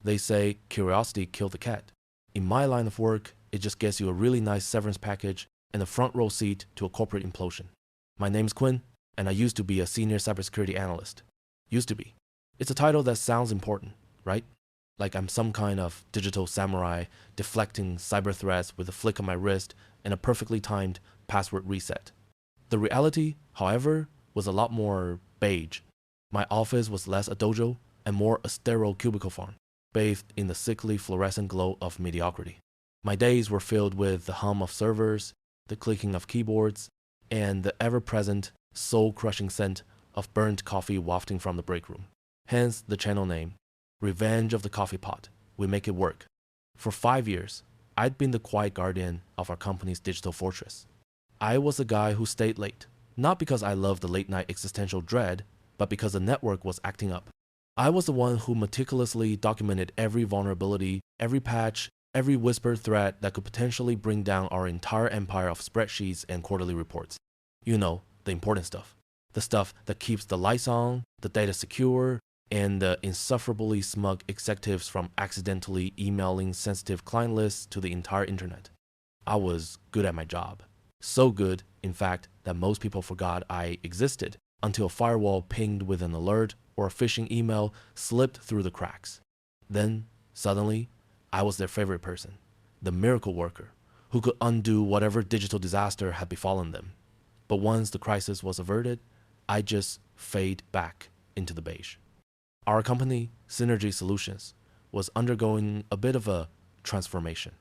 They say curiosity killed the cat. In my line of work, it just gets you a really nice severance package and a front row seat to a corporate implosion. My name's Quinn, and I used to be a senior cybersecurity analyst. Used to be. It's a title that sounds important, right? Like I'm some kind of digital samurai deflecting cyber threats with a flick of my wrist and a perfectly timed password reset. The reality, however, was a lot more beige. My office was less a dojo and more a sterile cubicle farm, bathed in the sickly fluorescent glow of mediocrity. My days were filled with the hum of servers, the clicking of keyboards, and the ever-present, soul-crushing scent of burnt coffee wafting from the break room. Hence the channel name, Revenge of the Coffee Pot. We make it work. For 5 years, I'd been the quiet guardian of our company's digital fortress. I was the guy who stayed late, not because I loved the late-night existential dread, but because the network was acting up. I was the one who meticulously documented every vulnerability, every patch, every whispered threat that could potentially bring down our entire empire of spreadsheets and quarterly reports. You know, the important stuff. The stuff that keeps the lights on, the data secure, and the insufferably smug executives from accidentally emailing sensitive client lists to the entire internet. I was good at my job. So good, in fact, that most people forgot I existed until a firewall pinged with an alert or a phishing email slipped through the cracks. Then, suddenly, I was their favorite person, the miracle worker, who could undo whatever digital disaster had befallen them. But once the crisis was averted, I just fade back into the beige. Our company, Synergy Solutions, was undergoing a bit of a transformation.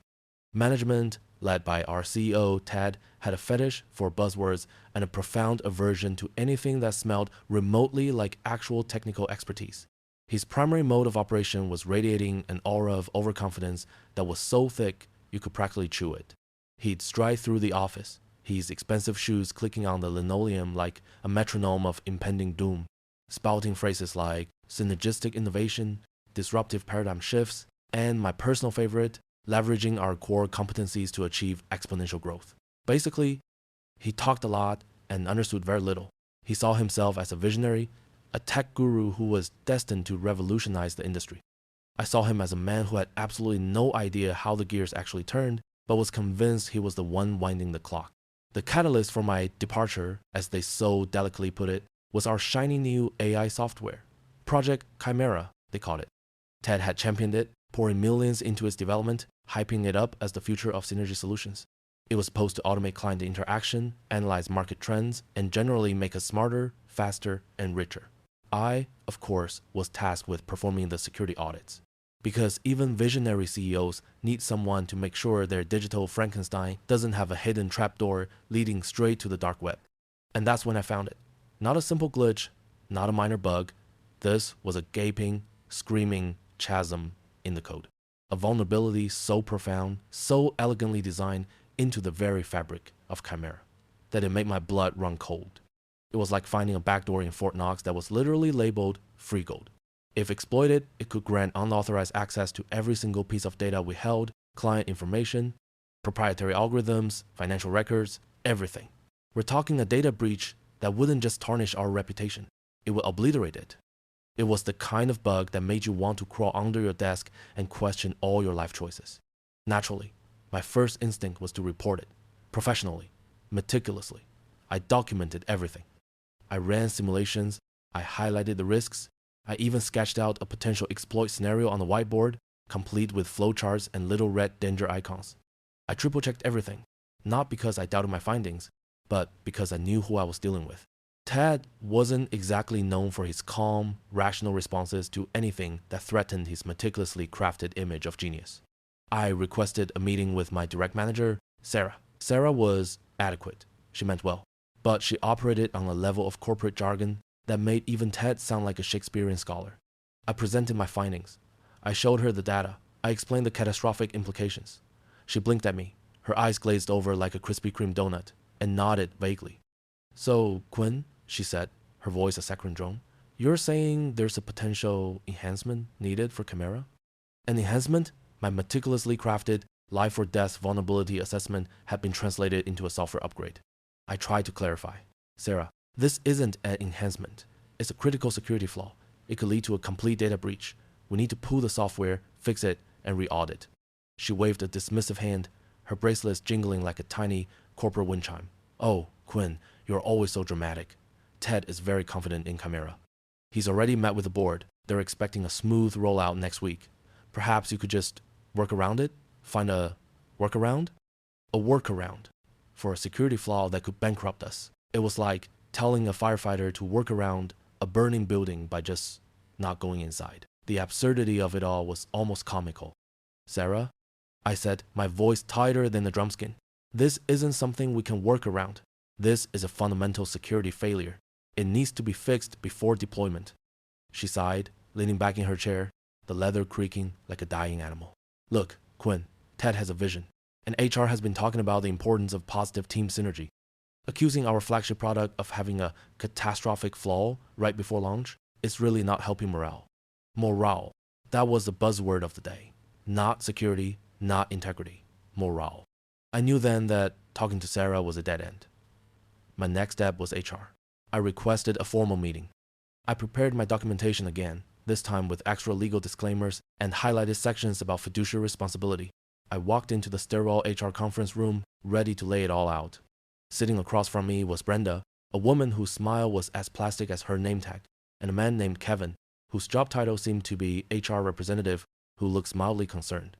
Management, led by our CEO, Ted, had a fetish for buzzwords and a profound aversion to anything that smelled remotely like actual technical expertise. His primary mode of operation was radiating an aura of overconfidence that was so thick you could practically chew it. He'd stride through the office, his expensive shoes clicking on the linoleum like a metronome of impending doom, spouting phrases like synergistic innovation, disruptive paradigm shifts, and my personal favorite, leveraging our core competencies to achieve exponential growth. Basically, he talked a lot and understood very little. He saw himself as a visionary, a tech guru who was destined to revolutionize the industry. I saw him as a man who had absolutely no idea how the gears actually turned, but was convinced he was the one winding the clock. The catalyst for my departure, as they so delicately put it, was our shiny new AI software. Project Chimera, they called it. Ted had championed it, pouring millions into its development, hyping it up as the future of Synergy Solutions. It was supposed to automate client interaction, analyze market trends, and generally make us smarter, faster, and richer. I, of course, was tasked with performing the security audits. Because even visionary CEOs need someone to make sure their digital Frankenstein doesn't have a hidden trapdoor leading straight to the dark web. And that's when I found it. Not a simple glitch, not a minor bug. This was a gaping, screaming chasm in the code. A vulnerability so profound, so elegantly designed into the very fabric of Chimera, that it made my blood run cold. It was like finding a backdoor in Fort Knox that was literally labeled free gold. If exploited, it could grant unauthorized access to every single piece of data we held, client information, proprietary algorithms, financial records, everything. We're talking a data breach that wouldn't just tarnish our reputation, it would obliterate it. It was the kind of bug that made you want to crawl under your desk and question all your life choices. Naturally, my first instinct was to report it, professionally, meticulously. I documented everything. I ran simulations, I highlighted the risks, I even sketched out a potential exploit scenario on the whiteboard, complete with flowcharts and little red danger icons. I triple-checked everything, not because I doubted my findings, but because I knew who I was dealing with. Ted wasn't exactly known for his calm, rational responses to anything that threatened his meticulously crafted image of genius. I requested a meeting with my direct manager, Sarah. Sarah was adequate. She meant well. But she operated on a level of corporate jargon that made even Ted sound like a Shakespearean scholar. I presented my findings. I showed her the data. I explained the catastrophic implications. She blinked at me, her eyes glazed over like a Krispy Kreme donut, and nodded vaguely. "So, Quinn," she said, her voice a saccharine drone, "you're saying there's a potential enhancement needed for Chimera?" An enhancement? My meticulously crafted life or death vulnerability assessment had been translated into a software upgrade. I tried to clarify. "Sarah, this isn't an enhancement. It's a critical security flaw. It could lead to a complete data breach. We need to pull the software, fix it, and re-audit. She waved a dismissive hand, her bracelets jingling like a tiny corporate wind chime. Oh, Quinn, you're always so dramatic. Ted is very confident in Chimera. He's already met with the board. They're expecting a smooth rollout next week. Perhaps you could just work around it? Find a workaround? A workaround for a security flaw that could bankrupt us. It was like telling a firefighter to work around a burning building by just not going inside. The absurdity of it all was almost comical. Sarah, I said, my voice tighter than the drum skin. This isn't something we can work around. This is a fundamental security failure. It needs to be fixed before deployment. She sighed, leaning back in her chair, the leather creaking like a dying animal. Look, Quinn, Ted has a vision, and HR has been talking about the importance of positive team synergy. Accusing our flagship product of having a catastrophic flaw right before launch is really not helping morale. Morale. That was the buzzword of the day. Not security, not integrity. Morale. I knew then that talking to Sarah was a dead end. My next step was HR. I requested a formal meeting. I prepared my documentation again, this time with extra legal disclaimers and highlighted sections about fiduciary responsibility. I walked into the sterile HR conference room, ready to lay it all out. Sitting across from me was Brenda, a woman whose smile was as plastic as her name tag, and a man named Kevin, whose job title seemed to be HR representative, who looks mildly concerned.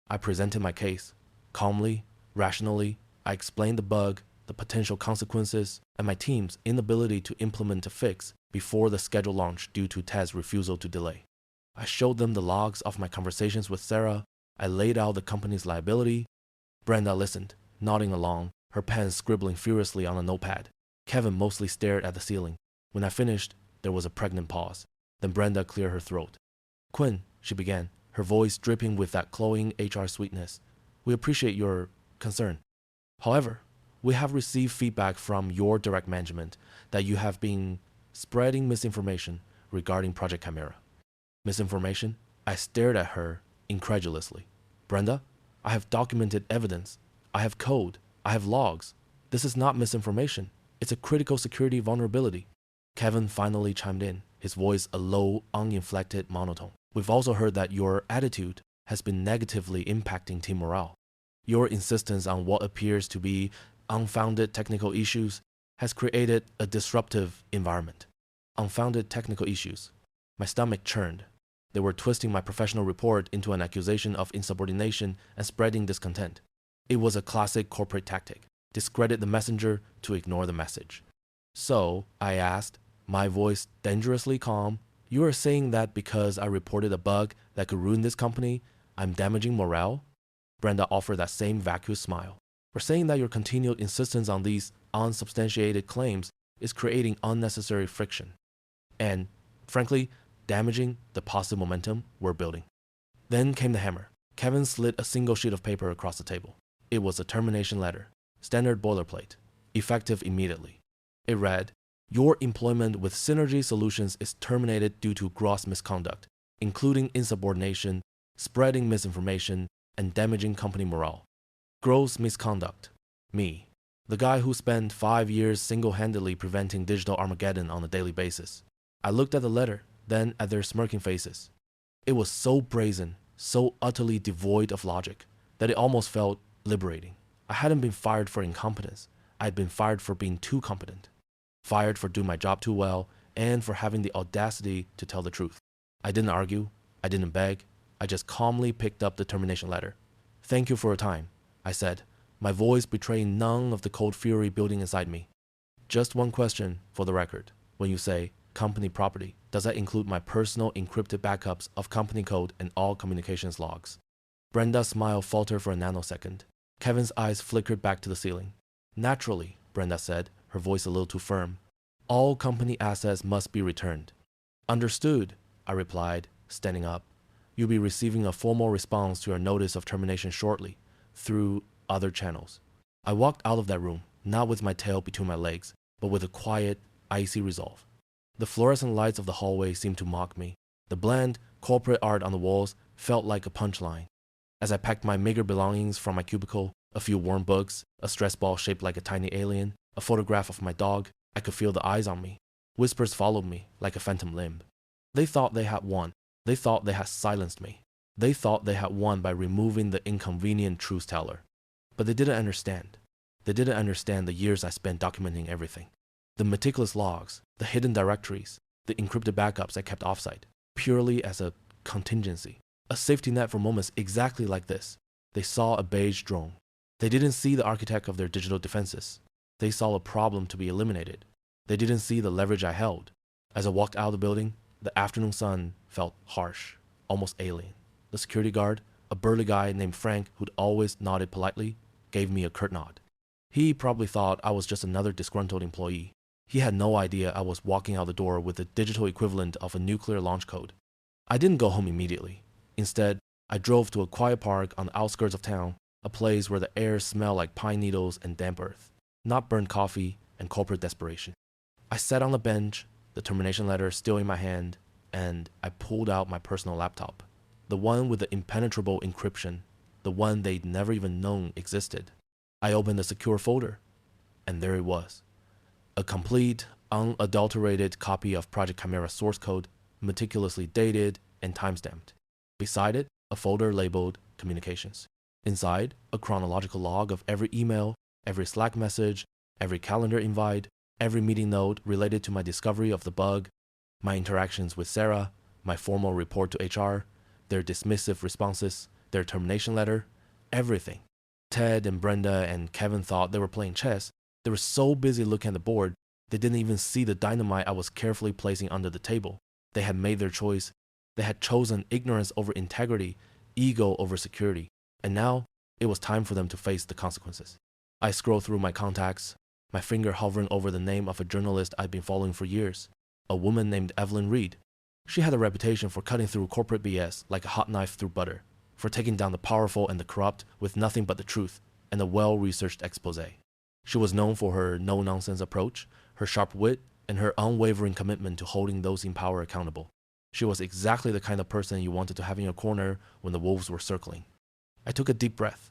I presented my case. Calmly, rationally, I explained the bug, the potential consequences, and my team's inability to implement a fix before the scheduled launch due to Ted's refusal to delay. I showed them the logs of my conversations with Sarah. I laid out the company's liability. Brenda listened, nodding along, her pen scribbling furiously on a notepad. Kevin mostly stared at the ceiling. When I finished, there was a pregnant pause. Then Brenda cleared her throat. Quinn, she began, her voice dripping with that cloying HR sweetness. We appreciate your concern. However, we have received feedback from your direct management that you have been spreading misinformation regarding Project Chimera. Misinformation? I stared at her incredulously. Brenda, I have documented evidence. I have code. I have logs. This is not misinformation. It's a critical security vulnerability. Kevin finally chimed in, his voice a low, uninflected monotone. We've also heard that your attitude has been negatively impacting team morale. Your insistence on what appears to be unfounded technical issues has created a disruptive environment. Unfounded technical issues. My stomach churned. They were twisting my professional report into an accusation of insubordination and spreading discontent. It was a classic corporate tactic. Discredit the messenger to ignore the message. So, I asked, my voice dangerously calm, you are saying that because I reported a bug that could ruin this company, I'm damaging morale? Brenda offered that same vacuous smile. We're saying that your continued insistence on these unsubstantiated claims is creating unnecessary friction. And, frankly, damaging the positive momentum we're building. Then came the hammer. Kevin slid a single sheet of paper across the table. It was a termination letter, standard boilerplate, effective immediately. It read, your employment with Synergy Solutions is terminated due to gross misconduct, including insubordination, spreading misinformation, and damaging company morale. Gross misconduct. Me. The guy who spent 5 years single-handedly preventing digital Armageddon on a daily basis. I looked at the letter, then at their smirking faces. It was so brazen, so utterly devoid of logic, that it almost felt liberating. I hadn't been fired for incompetence. I had been fired for being too competent. Fired for doing my job too well, and for having the audacity to tell the truth. I didn't argue. I didn't beg. I just calmly picked up the termination letter. Thank you for your time, I said, my voice betraying none of the cold fury building inside me. Just one question for the record. When you say company property, does that include my personal encrypted backups of company code and all communications logs? Brenda's smile faltered for a nanosecond. Kevin's eyes flickered back to the ceiling. Naturally, Brenda said, her voice a little too firm. All company assets must be returned. Understood, I replied, standing up. You'll be receiving a formal response to your notice of termination shortly, through other channels. I walked out of that room, not with my tail between my legs, but with a quiet, icy resolve. The fluorescent lights of the hallway seemed to mock me. The bland, corporate art on the walls felt like a punchline. As I packed my meager belongings from my cubicle, a few worn books, a stress ball shaped like a tiny alien, a photograph of my dog, I could feel the eyes on me. Whispers followed me like a phantom limb. They thought they had won. They thought they had silenced me. They thought they had won by removing the inconvenient truth teller. But they didn't understand. They didn't understand the years I spent documenting everything. The meticulous logs, the hidden directories, the encrypted backups I kept offsite, purely as a contingency. A safety net for moments exactly like this. They saw a beige drone. They didn't see the architect of their digital defenses. They saw a problem to be eliminated. They didn't see the leverage I held. As I walked out of the building, the afternoon sun felt harsh, almost alien. The security guard, a burly guy named Frank who'd always nodded politely, gave me a curt nod. He probably thought I was just another disgruntled employee. He had no idea I was walking out the door with the digital equivalent of a nuclear launch code. I didn't go home immediately. Instead, I drove to a quiet park on the outskirts of town, a place where the air smelled like pine needles and damp earth, not burnt coffee and corporate desperation. I sat on the bench, the termination letter still in my hand, and I pulled out my personal laptop, the one with the impenetrable encryption, the one they'd never even known existed. I opened the secure folder, and there it was. A complete, unadulterated copy of Project Chimera's source code, meticulously dated and timestamped. Beside it, a folder labeled Communications. Inside, a chronological log of every email, every Slack message, every calendar invite, every meeting note related to my discovery of the bug, my interactions with Sarah, my formal report to HR, their dismissive responses, their termination letter, everything. Ted and Brenda and Kevin thought they were playing chess. They were so busy looking at the board, they didn't even see the dynamite I was carefully placing under the table. They had made their choice. They had chosen ignorance over integrity, ego over security, and now it was time for them to face the consequences. I scrolled through my contacts, my finger hovering over the name of a journalist I'd been following for years, a woman named Evelyn Reed. She had a reputation for cutting through corporate BS like a hot knife through butter, for taking down the powerful and the corrupt with nothing but the truth and a well-researched expose. She was known for her no-nonsense approach, her sharp wit, and her unwavering commitment to holding those in power accountable. She was exactly the kind of person you wanted to have in your corner when the wolves were circling. I took a deep breath.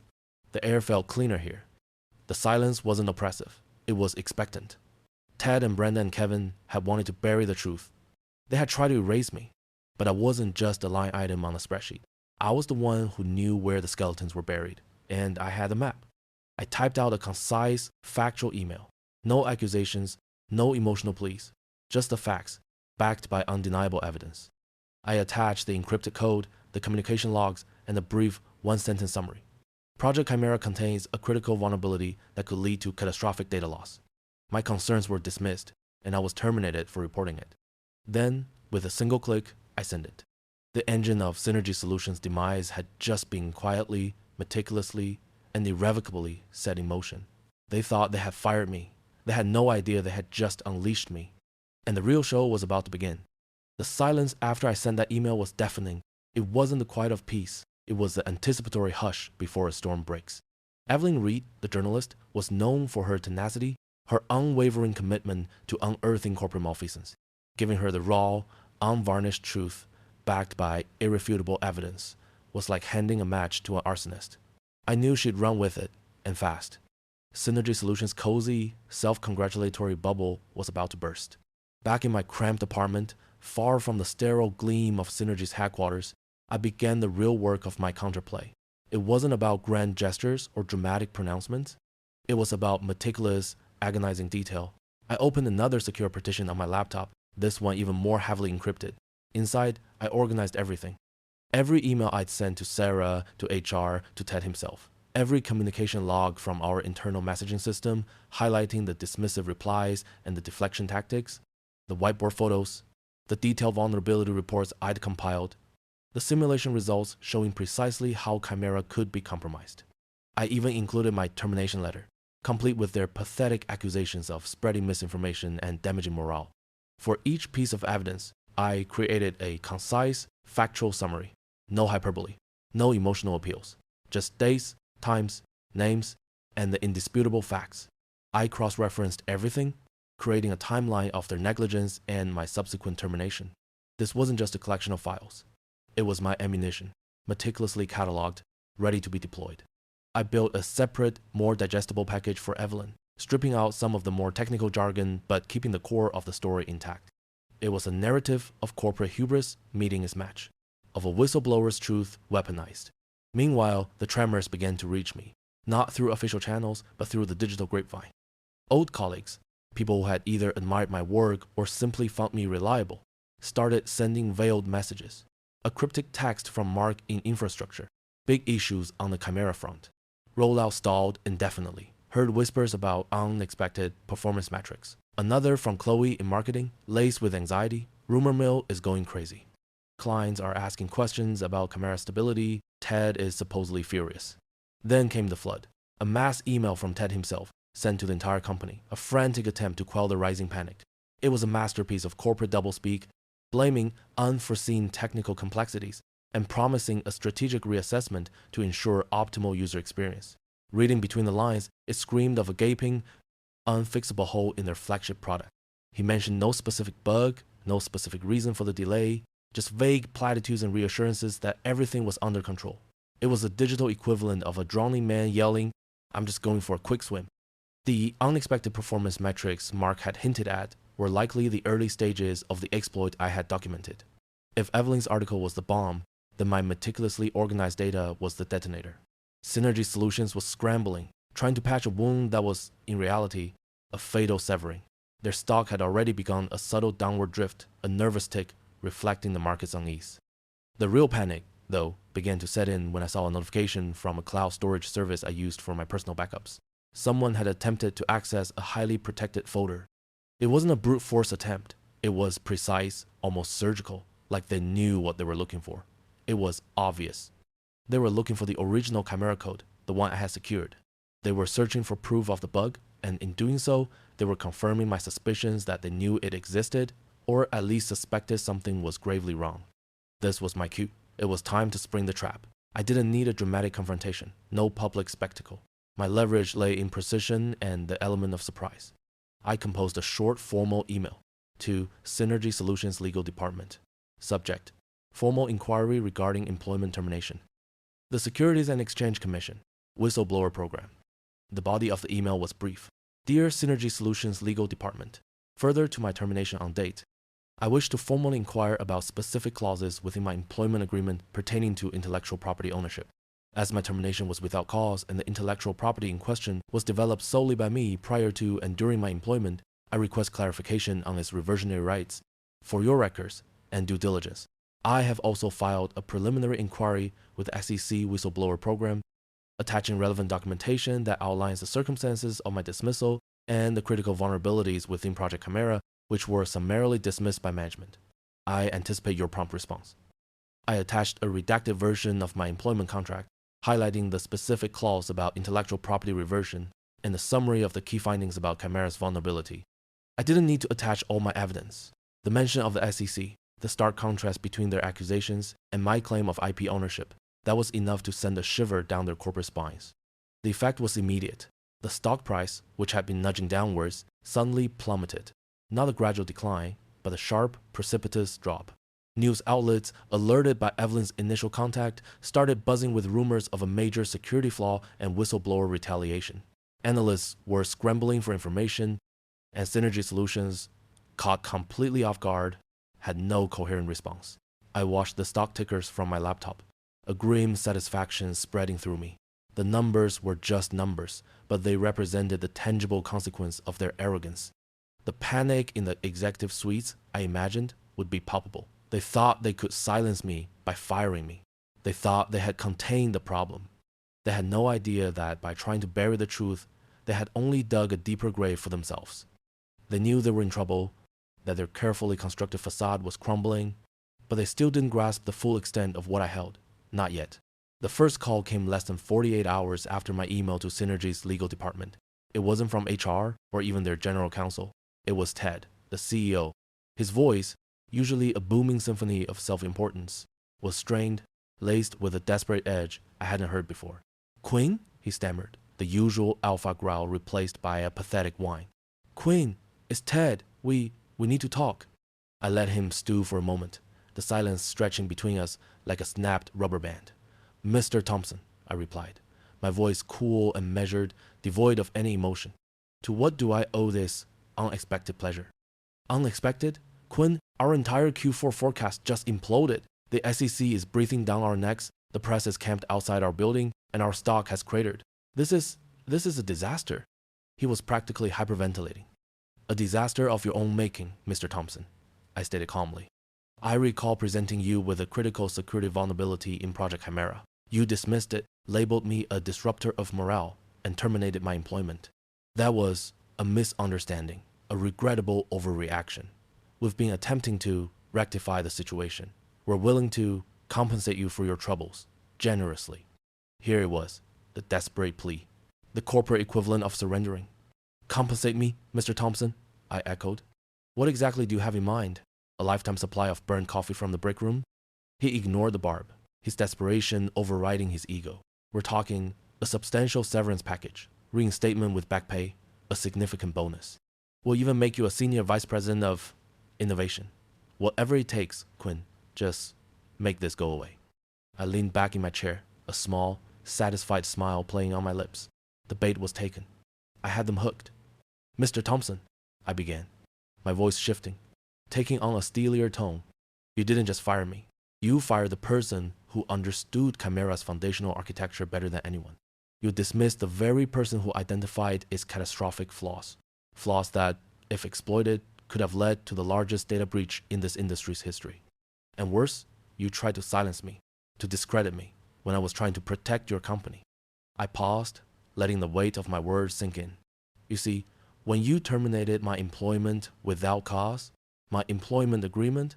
The air felt cleaner here. The silence wasn't oppressive. It was expectant. Ted and Brenda and Kevin had wanted to bury the truth. They had tried to erase me, but I wasn't just a line item on a spreadsheet. I was the one who knew where the skeletons were buried, and I had a map. I typed out a concise, factual email. No accusations, no emotional pleas, just the facts, backed by undeniable evidence. I attached the encrypted code, the communication logs, and a brief one-sentence summary. Project Chimera contains a critical vulnerability that could lead to catastrophic data loss. My concerns were dismissed, and I was terminated for reporting it. Then, with a single click, I sent it. The engine of Synergy Solutions' demise had just been quietly, meticulously, and irrevocably set in motion. They thought they had fired me. They had no idea they had just unleashed me. And the real show was about to begin. The silence after I sent that email was deafening. It wasn't the quiet of peace. It was the anticipatory hush before a storm breaks. Evelyn Reed, the journalist, was known for her tenacity, her unwavering commitment to unearthing corporate malfeasance. Giving her the raw, unvarnished truth, backed by irrefutable evidence, was like handing a match to an arsonist. I knew she'd run with it, and fast. Synergy Solutions' cozy, self-congratulatory bubble was about to burst. Back in my cramped apartment, far from the sterile gleam of Synergy's headquarters, I began the real work of my counterplay. It wasn't about grand gestures or dramatic pronouncements. It was about meticulous, agonizing detail. I opened another secure partition on my laptop, this one even more heavily encrypted. Inside, I organized everything. Every email I'd sent to Sarah, to HR, to Ted himself. Every communication log from our internal messaging system, highlighting the dismissive replies and the deflection tactics. The whiteboard photos. The detailed vulnerability reports I'd compiled. The simulation results showing precisely how Chimera could be compromised. I even included my termination letter, complete with their pathetic accusations of spreading misinformation and damaging morale. For each piece of evidence, I created a concise, factual summary. No hyperbole, no emotional appeals, just dates, times, names, and the indisputable facts. I cross-referenced everything, creating a timeline of their negligence and my subsequent termination. This wasn't just a collection of files. It was my ammunition, meticulously cataloged, ready to be deployed. I built a separate, more digestible package for Evelyn, stripping out some of the more technical jargon but keeping the core of the story intact. It was a narrative of corporate hubris meeting its match. of a whistleblower's truth weaponized. Meanwhile, the tremors began to reach me, not through official channels, but through the digital grapevine. Old colleagues, people who had either admired my work or simply found me reliable, started sending veiled messages. A cryptic text from Mark in infrastructure, big issues on the Chimera front. Rollout stalled indefinitely. Heard whispers about unexpected performance metrics. Another from Chloe in marketing, laced with anxiety. Rumor mill is going crazy. Clients are asking questions about Chimera stability. Ted is supposedly furious. Then came the flood. A mass email from Ted himself, sent to the entire company, a frantic attempt to quell the rising panic. It was a masterpiece of corporate doublespeak, blaming unforeseen technical complexities and promising a strategic reassessment to ensure optimal user experience. Reading between the lines, it screamed of a gaping, unfixable hole in their flagship product. He mentioned no specific bug, no specific reason for the delay, just vague platitudes and reassurances that everything was under control. It was the digital equivalent of a drowning man yelling, "I'm just going for a quick swim." The unexpected performance metrics Mark had hinted at were likely the early stages of the exploit I had documented. If Evelyn's article was the bomb, then my meticulously organized data was the detonator. Synergy Solutions was scrambling, trying to patch a wound that was, in reality, a fatal severing. Their stock had already begun a subtle downward drift, a nervous tick reflecting the market's unease. The real panic, though, began to set in when I saw a notification from a cloud storage service I used for my personal backups. Someone had attempted to access a highly protected folder. It wasn't a brute force attempt. It was precise, almost surgical, like they knew what they were looking for. It was obvious. They were looking for the original Chimera code, the one I had secured. They were searching for proof of the bug, and in doing so, they were confirming my suspicions that they knew it existed, or at least suspected something was gravely wrong. This was my cue. It was time to spring the trap. I didn't need a dramatic confrontation, no public spectacle. My leverage lay in precision and the element of surprise. I composed a short, formal email to Synergy Solutions Legal Department. Subject: Formal inquiry regarding employment termination. The Securities and Exchange Commission, Whistleblower Program. The body of the email was brief. Dear Synergy Solutions Legal Department, further to my termination on date, I wish to formally inquire about specific clauses within my employment agreement pertaining to intellectual property ownership. As my termination was without cause and the intellectual property in question was developed solely by me prior to and during my employment, I request clarification on its reversionary rights. For your records and due diligence, I have also filed a preliminary inquiry with the SEC Whistleblower Program, attaching relevant documentation that outlines the circumstances of my dismissal and the critical vulnerabilities within Project Chimera, which were summarily dismissed by management. I anticipate your prompt response. I attached a redacted version of my employment contract, highlighting the specific clause about intellectual property reversion and a summary of the key findings about Chimera's vulnerability. I didn't need to attach all my evidence. The mention of the SEC, the stark contrast between their accusations and my claim of IP ownership, that was enough to send a shiver down their corporate spines. The effect was immediate. The stock price, which had been nudging downwards, suddenly plummeted. Not a gradual decline, but a sharp, precipitous drop. News outlets, alerted by Evelyn's initial contact, started buzzing with rumors of a major security flaw and whistleblower retaliation. Analysts were scrambling for information, and Synergy Solutions, caught completely off guard, had no coherent response. I watched the stock tickers from my laptop, a grim satisfaction spreading through me. The numbers were just numbers, but they represented the tangible consequence of their arrogance. The panic in the executive suites, I imagined, would be palpable. They thought they could silence me by firing me. They thought they had contained the problem. They had no idea that by trying to bury the truth, they had only dug a deeper grave for themselves. They knew they were in trouble, that their carefully constructed facade was crumbling, but they still didn't grasp the full extent of what I held. Not yet. The first call came less than 48 hours after my email to Synergy's legal department. It wasn't from HR or even their general counsel. It was Ted, the CEO. His voice, usually a booming symphony of self-importance, was strained, laced with a desperate edge I hadn't heard before. "Quinn?" he stammered, the usual alpha growl replaced by a pathetic whine. "Quinn, it's Ted. We need to talk." I let him stew for a moment, the silence stretching between us like a snapped rubber band. "Mr. Thompson," I replied, my voice cool and measured, devoid of any emotion. "To what do I owe this unexpected pleasure?" "Unexpected? Quinn, our entire Q4 forecast just imploded. The SEC is breathing down our necks, the press is camped outside our building, and our stock has cratered. This is a disaster. He was practically hyperventilating. A disaster of your own making, Mr. Thompson, I stated calmly. I recall presenting you with a critical security vulnerability in Project Chimera. You dismissed it, labeled me a disruptor of morale, and terminated my employment. That was a misunderstanding, a regrettable overreaction. We've been attempting to rectify the situation. We're willing to compensate you for your troubles, generously. Here it was, the desperate plea, the corporate equivalent of surrendering. Compensate me, Mr. Thompson, I echoed. What exactly do you have in mind? A lifetime supply of burnt coffee from the break room? He ignored the barb, his desperation overriding his ego. We're talking a substantial severance package, reinstatement with back pay, a significant bonus. We'll even make you a senior vice president of innovation. Whatever it takes, Quinn, just make this go away. I leaned back in my chair, a small, satisfied smile playing on my lips. The bait was taken. I had them hooked. Mr. Thompson, I began, my voice shifting, taking on a steelier tone. You didn't just fire me. You fired the person who understood Chimera's foundational architecture better than anyone. You dismissed the very person who identified its catastrophic flaws. Flaws that, if exploited, could have led to the largest data breach in this industry's history. And worse, you tried to silence me, to discredit me, when I was trying to protect your company. I paused, letting the weight of my words sink in. You see, when you terminated my employment without cause, my employment agreement,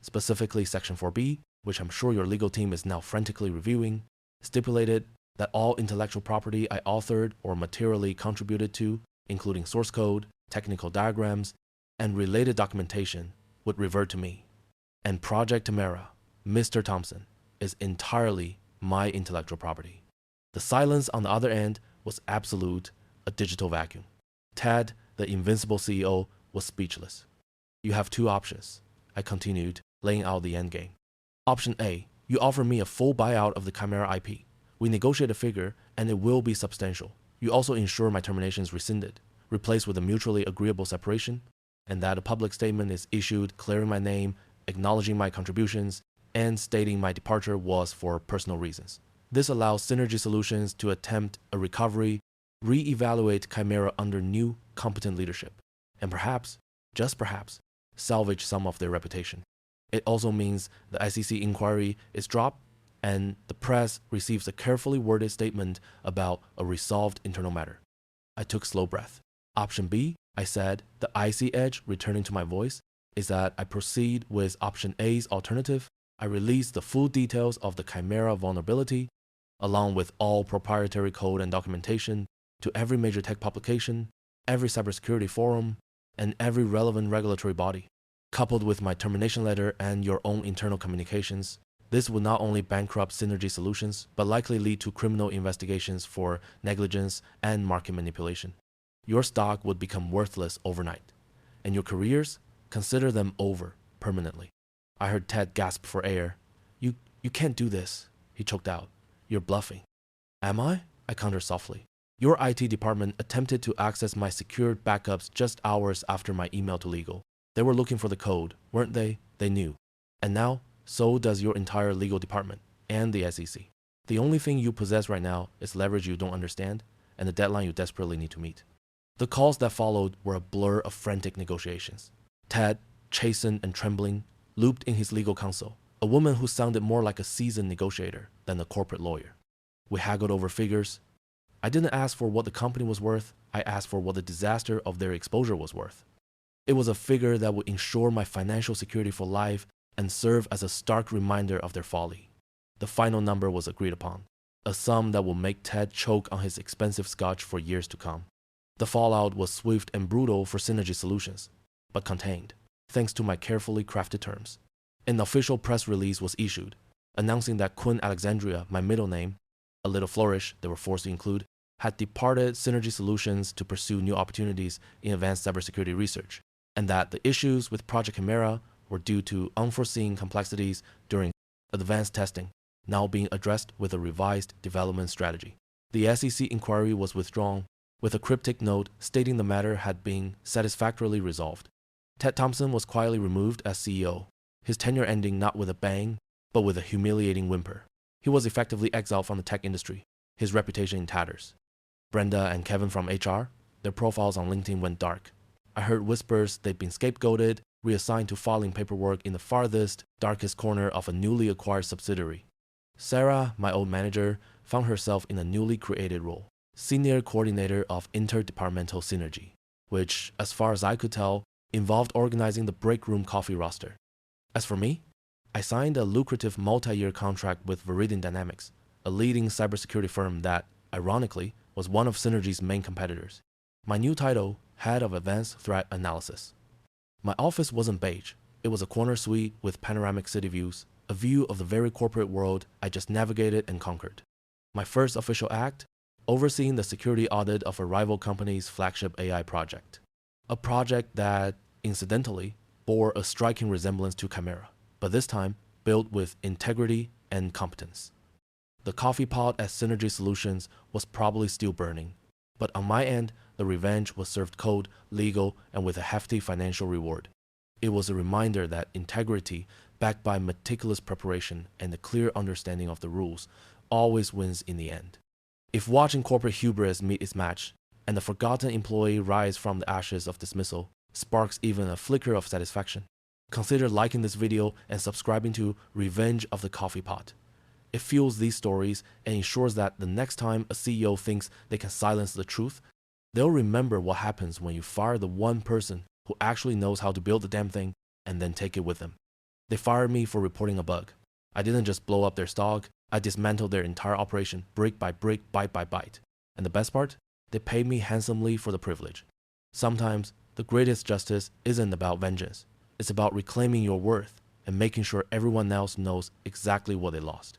specifically Section 4B, which I'm sure your legal team is now frantically reviewing, stipulated that all intellectual property I authored or materially contributed to, including source code, technical diagrams, and related documentation, would revert to me. And Project Chimera, Mr. Thompson, is entirely my intellectual property. The silence on the other end was absolute, a digital vacuum. Ted, the invincible CEO, was speechless. You have two options, I continued, laying out the endgame. Option A, you offer me a full buyout of the Chimera IP. We negotiate a figure, and it will be substantial. You also ensure my termination is rescinded, replaced with a mutually agreeable separation, and that a public statement is issued clearing my name, acknowledging my contributions, and stating my departure was for personal reasons. This allows Synergy Solutions to attempt a recovery, re-evaluate Chimera under new, competent leadership, and perhaps, just perhaps, salvage some of their reputation. It also means the SEC inquiry is dropped and the press receives a carefully worded statement about a resolved internal matter. I took slow breath. Option B, I said, the icy edge returning to my voice, is that I proceed with option A's alternative. I release the full details of the Chimera vulnerability, along with all proprietary code and documentation, to every major tech publication, every cybersecurity forum, and every relevant regulatory body. Coupled with my termination letter and your own internal communications, this would not only bankrupt Synergy Solutions, but likely lead to criminal investigations for negligence and market manipulation. Your stock would become worthless overnight, and your careers, consider them over permanently. I heard Ted gasp for air. You can't do this, he choked out. You're bluffing. Am I? I countered softly. Your IT department attempted to access my secured backups just hours after my email to legal. They were looking for the code, weren't they? They knew. And now, so does your entire legal department and the SEC. The only thing you possess right now is leverage you don't understand and the deadline you desperately need to meet. The calls that followed were a blur of frantic negotiations. Ted, chastened and trembling, looped in his legal counsel, a woman who sounded more like a seasoned negotiator than a corporate lawyer. We haggled over figures. I didn't ask for what the company was worth, I asked for what the disaster of their exposure was worth. It was a figure that would ensure my financial security for life and serve as a stark reminder of their folly. The final number was agreed upon, a sum that will make Ted choke on his expensive scotch for years to come. The fallout was swift and brutal for Synergy Solutions, but contained, thanks to my carefully crafted terms. An official press release was issued, announcing that Quinn Alexandria, my middle name, a little flourish they were forced to include, had departed Synergy Solutions to pursue new opportunities in advanced cybersecurity research, and that the issues with Project Chimera were due to unforeseen complexities during advanced testing, now being addressed with a revised development strategy. The SEC inquiry was withdrawn, with a cryptic note stating the matter had been satisfactorily resolved. Ted Thompson was quietly removed as CEO, his tenure ending not with a bang, but with a humiliating whimper. He was effectively exiled from the tech industry, his reputation in tatters. Brenda and Kevin from HR, their profiles on LinkedIn went dark. I heard whispers they'd been scapegoated, reassigned to filing paperwork in the farthest, darkest corner of a newly acquired subsidiary. Sarah, my old manager, found herself in a newly created role, Senior Coordinator of Interdepartmental Synergy, which, as far as I could tell, involved organizing the break room coffee roster. As for me, I signed a lucrative multi-year contract with Veridian Dynamics, a leading cybersecurity firm that, ironically, was one of Synergy's main competitors. My new title, Head of Advanced Threat Analysis. My office wasn't beige. It was a corner suite with panoramic city views, a view of the very corporate world I just navigated and conquered. My first official act, overseeing the security audit of a rival company's flagship AI project. A project that, incidentally, bore a striking resemblance to Chimera, but this time built with integrity and competence. The coffee pot at Synergy Solutions was probably still burning, but on my end, the revenge was served cold, legal, and with a hefty financial reward. It was a reminder that integrity, backed by meticulous preparation and a clear understanding of the rules, always wins in the end. If watching corporate hubris meet its match, and the forgotten employee rise from the ashes of dismissal sparks even a flicker of satisfaction, consider liking this video and subscribing to Revenge of the Coffee Pot. It fuels these stories and ensures that the next time a CEO thinks they can silence the truth, they'll remember what happens when you fire the one person who actually knows how to build the damn thing and then take it with them. They fired me for reporting a bug. I didn't just blow up their stock, I dismantled their entire operation brick by brick, bite by bite. And the best part? They paid me handsomely for the privilege. Sometimes, the greatest justice isn't about vengeance. It's about reclaiming your worth and making sure everyone else knows exactly what they lost.